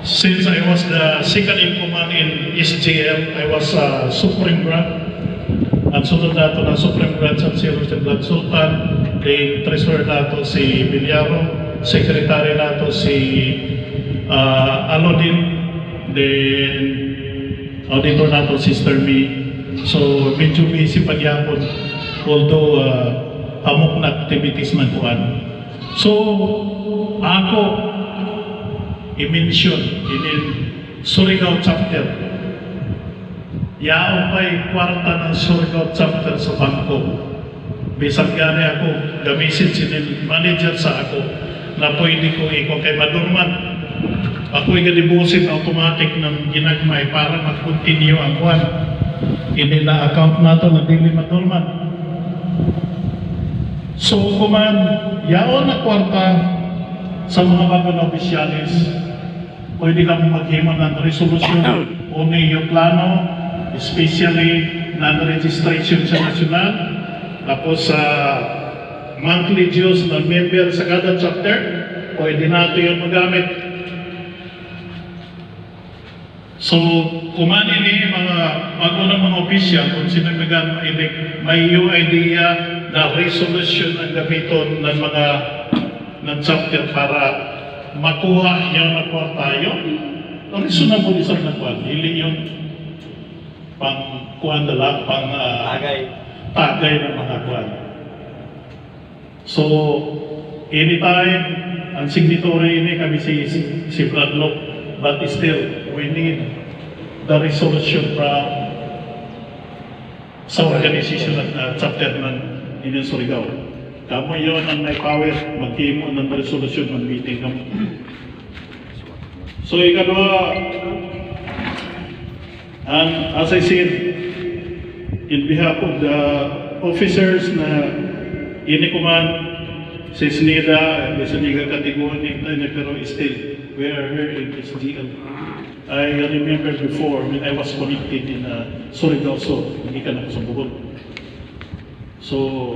Since I was the second in command in SGL, I was Supreme Grant. Ang sunod nato na Supreme Grant sa si Rosel Blood Sultan, then Treasurer nato si Bilyaro, Secretary nato si Alodin, then Auditor nato Sister Mi. So medyo busy pagyapon, although amok na activities man kuan. So ako i-mention in Surigao chapter. Yaong pa'y kwarta ng Surigao chapter sa bangko. Bisag gani ako, gamisin si manager sa ako na pwede ko iko kay madurman. Ako'y galibusin automatic ng ginagmay para mag-continue ang kuwan. Hindi na account nato na dili madurman. So kuman, yaon na kwarta sa mga bago na opisyalis, pwede kami maghimo ng resolusyon o yung plano, especially non-registration sa nasyonal, tapos sa monthly dues ng member sa kada chapter, pwede natin yung magamit. So, kumani ni mga bago ng mga opisyal, kung sinabigan may yung idea na resolution ang gamiton ng mga ng chapter para makuha yung nagportayo. Ang reasonable isang nagkuhan, hindi yung pang-kuhan na lang, tagay ng mga kuhan. So, anytime, ang signatory ini kami si Bradlock, but still, we need the resolution from sa organization at chapter ng Indian Surigao. Kamo yun ang may power, mag-himo ng resolution, mag-meeting kamo. So, ikadwa, and as I said, in behalf of the officers na inikuman, si SNIDA, sa Niga Katigoni, pero still, we are here in SGL. I remember before, when I was connected in Surigao, so hindi ka na sa Bugol. So,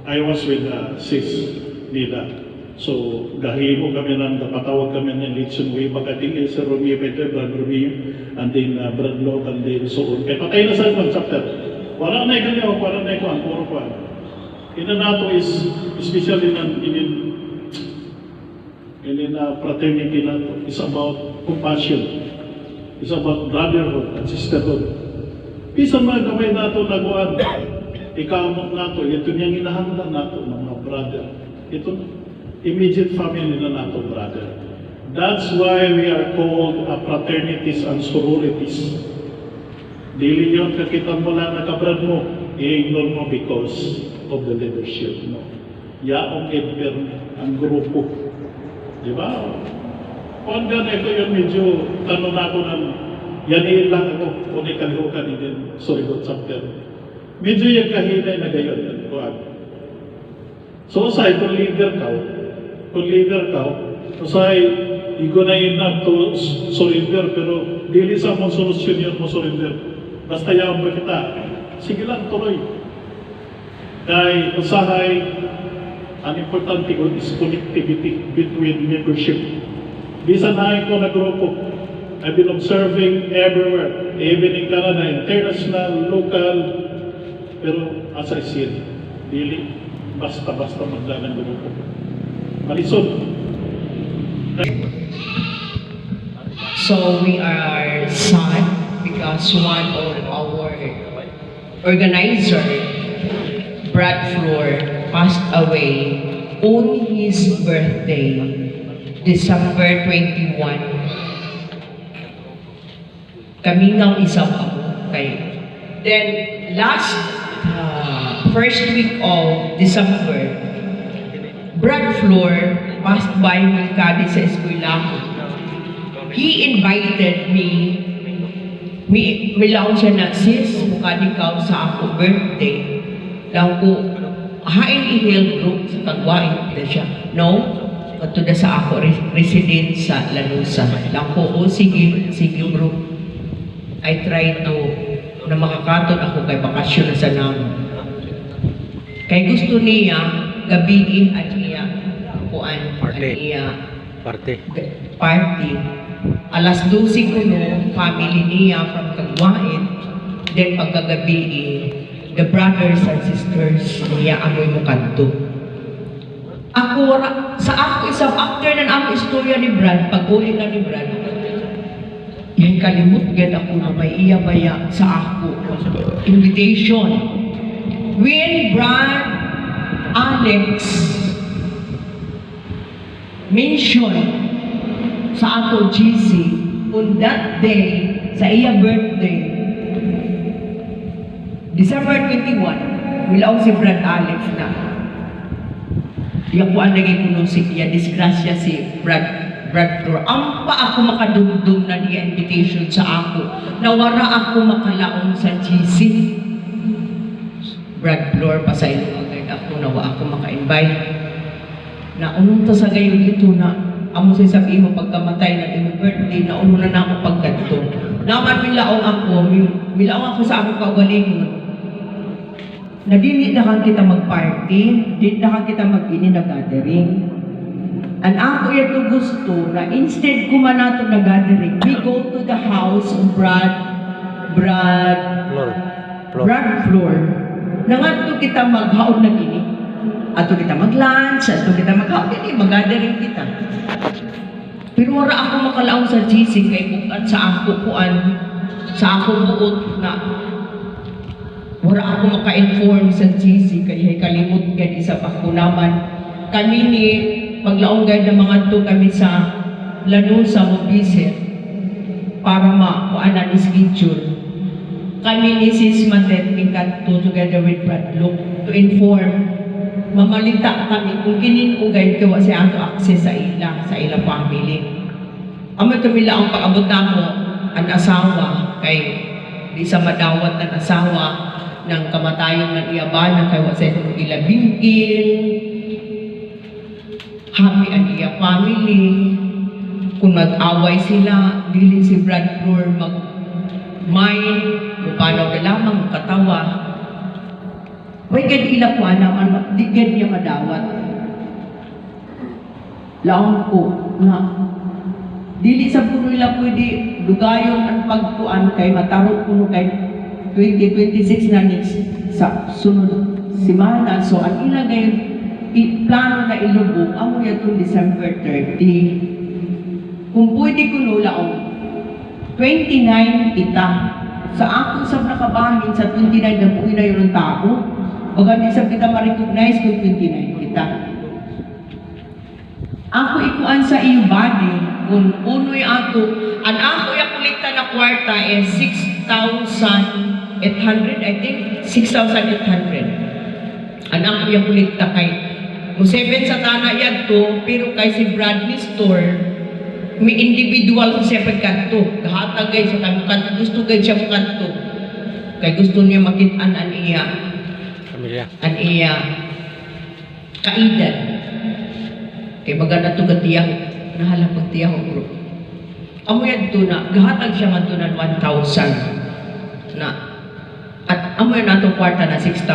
I was with SIS NIDA. So, gahimo kami ng napatawag kami ng election way pagkating sa Romeo Peter, Brad Romeo, and then Brad Law, and then so on. Kaya patay na sa ibang chapter. Wala na ikanyo, wala na ikuan, puro kuan. Ina nato is, especially in fraternity nato, is about compassion. It's about brotherhood and sisterhood. Isa mga gamay nato naguan, ikamot nato, ito niyang inahanglan nato, mga brother. Ito immediate family na nato, brother. That's why we are called fraternities and sororities. Dili yun, kakita mo lang nakabrad mo, i-ignore mo because of the leadership. No? Yaong edper ang grupo. Di ba? Kung gano'n ito yun, medyo tanong na ako ng yanin lang ako, kung ikalihukan din, Surigao chapter. Medyo yung kahinay na gayon. So, say, kung leader ka, say, igo na enough to surrender, pero dili sa mong solusyon yun mo surrender. Basta yaman ba kita? Sige lang, tuloy. Dahil usahay, ang importante ko is connectivity between membership. Bisan na ko na grupo, I've been observing everywhere, even in Canada, international, local, pero as I said, dili, basta-basta magdala ng grupo. Malisod. So we are sad because one of our organizer, Brad Floor, passed away on his birthday, December 21. Kami ng isang ako kayo. Then last first week of December, Brad Floor passed by Mangkadi sa eskwelahan. He invited me. Milaw siya na, sis, mukha ikaw sa ako birthday. Lang ko, hain i-health group sa kagwain na siya. No? At na sa ako, resident sa Lanusa. Lang ko, sige bro. I try to, na makakaton ako kay bakasyon na sa namin. Kay gusto niya, gabiin at niya, kuan, at niya, Parte. party. Alas 12 ko no, family niya from Kagwain. Then pagkagabi, the brothers and sisters niya amoy mo kanto. Ako, sa ako, isang after ng among istorya ni Brad, pag-uli na ni Brad, yung kalimut gad ako na may iyabaya sa ako. Invitation. When Brad Alex mentioned sa ato GC on that day, sa iya birthday, December 21, wilaw si Brad Alex na. Iya ko ang naging kuno si iya, disgrasya si Brad Flor. Ang pa ako makadumdum na niya invitation sa ako, nawara ako makalaon sa GC. Brad Flor, pasaylo agad ako, nawa ako maka-invite. Na unong ta sa gayon ito na amo say sabi mo pagkamatay na iyong birthday na uno na ako pagkadto. Naman milaong ako sa akong kaugalingon. Na dili na kang kita mag-party, dili na kang kita mag-ini na gathering. And ako ito gusto na instead ko man nato na gathering, we go to the house of Brad Flor. Nangadto kita maghaon na ini. Ato kita mag-lunch, ato kita mag-haon ini, mag-gathering kita. Pero wala ako makalaong sa GC kay bukat sa ako buot na wala ako maka-inform sa GC kaya kalimot gad isa pa ko naman. Kami ni paglaong gad na mga to kami sa Lanusa mo visit para makuanan ni schedule. Kami ni Sis Matet to together with Brad Luke to inform mamalita kami kung kininugay kawa sa ato access sa ila family. Amo kamila ang paabot namo ang asawa kay di sa madawat ang asawa ng kamatayon ng iyabana kay wa sa ila bingkil. Happy ang iya family. Kung mag-away sila, dili si Brad Flor mag-mind, kung paano na lamang katawa. Way gad ila ko naman, di gad niya madawat. Laon ko na dili sa puno ila pwede dugayon ang pagkuan kay mataro kuno kay 2026 na next sa sunod semana. So ang ila gayon plano na ilubog amo yatong December 30. Kung pwede kuno laon 29 kita. Sa ako sa nakabahin sa 29 na buhay na yun ang tao. Bagay sa kita ma-recognize kung 29 kita. Ako ikuan sa iyo body, kung uno'y ato, ang ako yung kulikta na kwarta is 6,800, I think, 6,800. Ang ako yung kulikta kay, kung 7 sa tana yan to, pero kay si Bradley Store, may individual sa 7 kanto. Gahatag guys sa kami kanto, gusto guys siya mo kanto. Kay gusto niya makitaan ang iya. An iya kaidan kay maganda to gatiyaw nahala pagtiyaw bro amo yan to na gahatag siya man to na 1,000 na at amo yan nato kwarta na 6,000